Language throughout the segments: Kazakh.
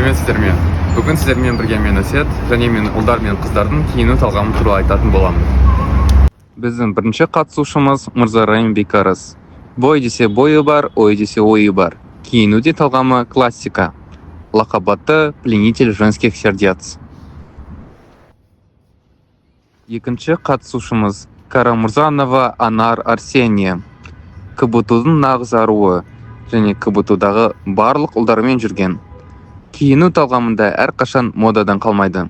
сәлеметсіздер ме? Бүгін сіздермен бірге мен Әсет және мен ұлдар мен қыздардың киіну талғамы туралы айтатын боламын. Біздің бірінші қатысушымыз Мырзарайым Бекарыс. Бой десе бойы бар, ой десе ойы бар. Киінуде талғамы классика. Лақап пленитель женских сердец. Екінші қатысушымыз Карамурзанова Анар Арсения. КБТУ-дың нағыз аруы және КБТУ-дағы барлық ұлдармен жүрген. Киіну талғамында әрқашан модадан қалмайды.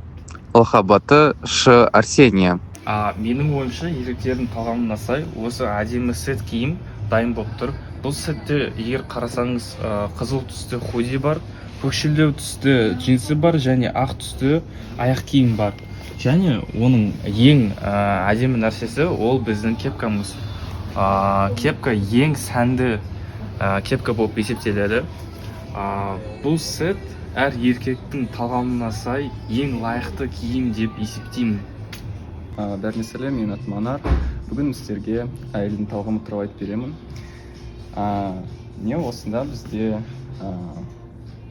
Лақап Ш. Арсения. Менің ойымша, еркектердің талғамына сай осы әдемі сет киім дайын болып тұр. Бұл сетте егер қарасаңыз, қызыл түсті худи бар, көкшілеу түсті джинсы бар және ақ түсті аяқ киім бар. Және оның ең әдемі нәрсесі ол біздің кепкамыз. Кепка ең сәнді кепка болып есептеледі. Бұл сет әр еркектің талғамына сай ең лайықты киім деп есептеймін. Бәріне сәлем, мен атым Анар. Бүгін сіздерге әйелдің талғамы туралы айтып беремін. Не осында бізде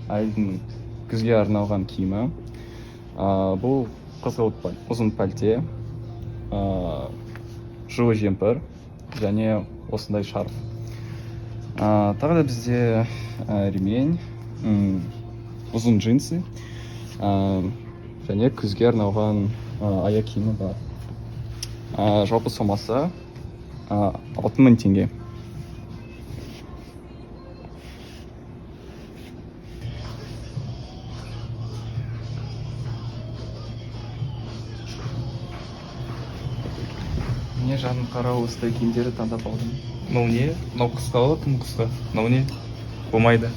әйелдің күзге арналған киімі. Бұл қызғылт ұзын пальте, жылы жемпір және осындай шарф. Тағы да бізде ремень, ұзын джинсы және күзге арналған аяқ киімі бар. Жалпы сомасы 6000 теңге. Мне жаным қара осындай киімдерді таңдап алдым. Мынау не? Мынау қысқа болады, тым қысқа. Мынау не? Болмайды.